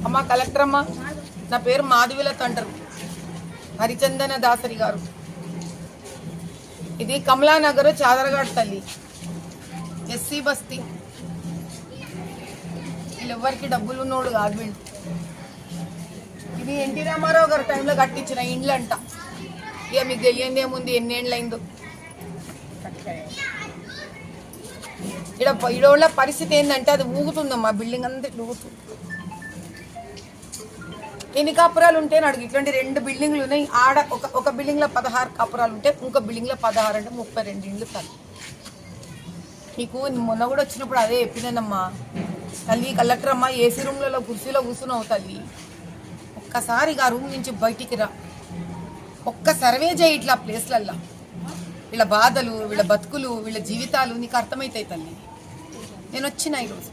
అమ్మ కలెక్టర్ అమ్మ, నా పేరు మాధవిలత అంటారు, హరిచందన దాసరి గారు. ఇది కమలానగర్ చాదరగాడ్ తల్లి, ఎస్సీ బస్తీ. వీళ్ళెవ్వరికి డబ్బులు ఉన్నోడు కాదు వీళ్ళు. ఇది ఎన్టీ రామారావు గారి టైంలో కట్టించిన ఇండ్లు అంట. ఇక మీకు తెలియంది ఏముంది, ఎన్నేళ్ళైందో. ఈడోళ్ళ పరిస్థితి ఏంటంటే అది ఊగుతుందమ్మా, బిల్డింగ్ అంతా ఇట్లా ఊగుతుంది. ఎన్ని కాపురాలు ఉంటే అడుగు. ఇట్లాంటి 2 బిల్డింగ్లు ఉన్నాయి. ఆడ ఒక బిల్డింగ్లో 16 కాపురాలు ఉంటే ఇంకో బిల్డింగ్లో 16 అంటే 32 ఇండ్లు తల్లి. నీకు మొన్న కూడా వచ్చినప్పుడు అదే చెప్పినానమ్మా తల్లి, కలెక్టర్ అమ్మ ఏసీ రూమ్లలో కుర్చీలో కూర్చున్నావు తల్లి. ఒక్కసారి ఆ రూమ్ నుంచి బయటికి రా, ఒక్క సర్వే చేయి ఇట్లా ప్లేస్లల్లో. వీళ్ళ బాధలు, వీళ్ళ బతుకులు, వీళ్ళ జీవితాలు నీకు అర్థమవుతాయి తల్లి. నేను వచ్చిన ఈరోజు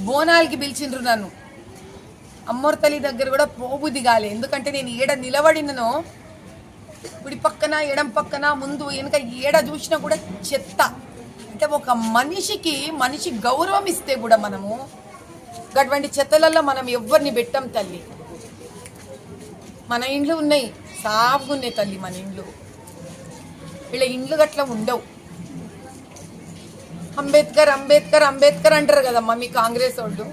బోనాలకి పిలిచిండ్రు నన్ను. అమ్మోర్ తల్లి దగ్గర కూడా పోబుద్ది కాలే. ఎందుకంటే నేను ఏడ నిలబడిననో, కుడి పక్కన ఎడం పక్కన ముందు వెనుక ఏడ చూసినా కూడా చెత్త. అంటే ఒక మనిషి గౌరవం ఇస్తే కూడా మనము అటువంటి చెత్తలలో మనం ఎవరిని పెట్టాం తల్లి. మన ఇండ్లు ఉన్నాయి, సాఫ్గా ఉన్నాయి తల్లి మన ఇండ్లు. వీళ్ళ ఇండ్లు గట్లా ఉండవు. అంబేద్కర్ అంబేద్కర్ అంబేద్కర్ అంటారు కదమ్మా మీ కాంగ్రెస్ వాళ్ళు.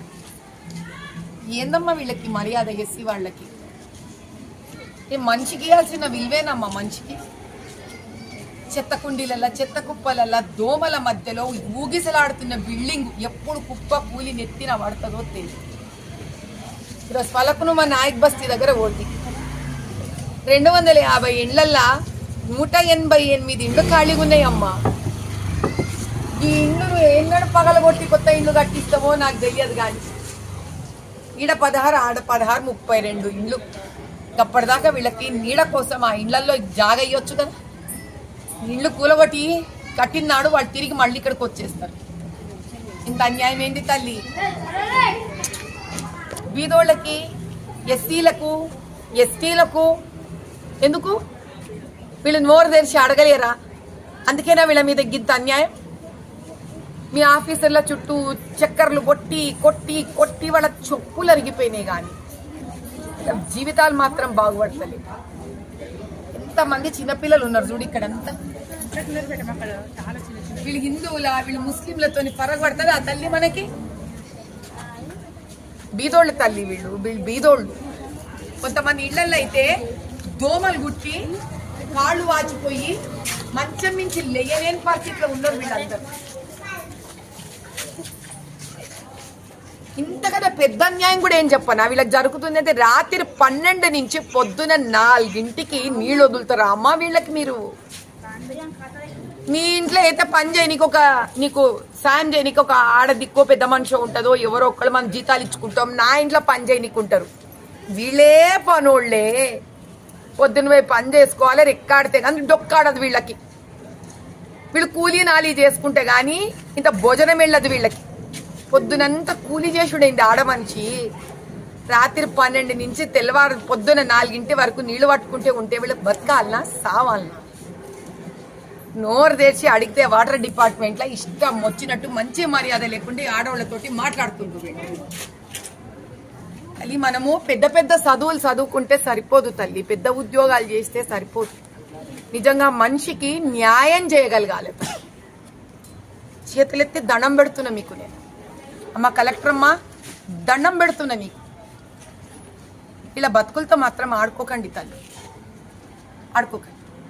ఏందమ్మా వీళ్ళకి మర్యాద, ఎస్సీ వాళ్ళకి మనిషికి ఇవ్వాల్సిన విలువేనమ్మా మనిషికి. చెత్త కుండీలల్లా, చెత్త కుప్పలల్లా, దోమల మధ్యలో ఊగిసలాడుతున్న బిల్డింగ్ ఎప్పుడు కుప్ప కూలి నెత్తిన పడుతుందో తెలియదు. ఈరోజు ఫలకును మా నాయక్ బస్తీ దగ్గర ఓటి 250 ఇండ్లల్లా 188 ఇండ్లు ఖాళీగా ఉన్నాయి అమ్మా. ఈ ఇండ్లు ఏళ్ళను పగలగొట్టి కొత్త ఇండ్లు కట్టిస్తామో నాకు తెలియదు. కానీ ఈడ 16 ఆడ 16 32 ఇండ్లు. అప్పటిదాకా వీళ్ళకి నీడ కోసం ఆ ఇండ్లలో జాగ ఇవ్వచ్చు కదా. ఇండ్లు కూలగొట్టి కట్టినాడు వాళ్ళు తిరిగి మళ్ళీ ఇక్కడికి వచ్చేస్తారు. ఇంత అన్యాయం ఏంటి తల్లి? బీదోళ్ళకి, ఎస్సీలకు, ఎస్టీలకు ఎందుకు? వీళ్ళు నోరు తెరిచి అడగలేరా? అందుకేనా వీళ్ళ మీద గింత అన్యాయం? మీ ఆఫీసర్ల చుట్టూ చక్కర్లు కొట్టి కొట్టి కొట్టి వాళ్ళ చెప్పులు అరిగిపోయినాయి. కానీ జీవితాలు మాత్రం బాగుపడతలేదు. ఎంతమంది చిన్నపిల్లలు ఉన్నారు చూడు ఇక్కడంతా. వీళ్ళు హిందువుల, వీళ్ళు ముస్లింలతో పరగబడతారు ఆ తల్లి మనకి. బీదోళ్ళు తల్లి వీళ్ళు బీదోళ్ళు. కొంతమంది ఇళ్లలో అయితే దోమలు గుట్టి కాళ్ళు వాచిపోయి మంచం నుంచి లేయలేని పరిస్థితిలో ఉన్నారు వీళ్ళందరూ. ఇంతకన్నా పెద్ద అన్యాయం కూడా ఏం చెప్పనా వీళ్ళకి జరుగుతుంది అంటే, రాత్రి 12 నుంచి పొద్దున 4 నీళ్ళు వదులుతారా అమ్మా వీళ్ళకి? మీరు మీ ఇంట్లో అయితే పని చేయనీకి నీకు సాయం చేయనీకి ఒక ఆడ దిక్కో పెద్ద మనిషి ఉంటుందో, ఎవరో ఒక్కళ్ళు మనం జీతాలు ఇచ్చుకుంటాం. నా ఇంట్లో పని చేయనీకి ఉంటారు. వీళ్ళే పనోళ్లే. పొద్దున పోయి పని చేసుకోవాలి, రెక్కాడితే కానీ డొక్కాడదు వీళ్ళకి. వీళ్ళు కూలీ నాలీ చేసుకుంటే గానీ ఇంత భోజనం వెళ్ళదు వీళ్ళకి. పొద్దునంతా కూలీ చేసుడైంది ఆడ మనిషి. రాత్రి 12 నుంచి తెల్లవారు పొద్దున 4 వరకు నీళ్లు పట్టుకుంటే ఉంటే వీళ్ళకి బతకాలనా సావాలనా? నోరు తెరిచి అడిగితే వాటర్ డిపార్ట్మెంట్లో ఇష్టం వచ్చినట్టు మంచి మర్యాద లేకుండా ఆడవాళ్ళతోటి మాట్లాడుతుంటారు. తల్లి మనము పెద్ద పెద్ద చదువులు చదువుకుంటే సరిపోదు తల్లి, పెద్ద ఉద్యోగాలు చేస్తే సరిపోదు. నిజంగా మనిషికి న్యాయం చేయగలగాలి. చేతులెత్తి దండం పెడుతున్నా మీకు నేను. అమ్మ కలెక్టర్ అమ్మ, దండం పెడుతున్నా మీకు. ఇలా బతుకులతో మాత్రం ఆడుకోకండి తల్లి, ఆడుకోకండి.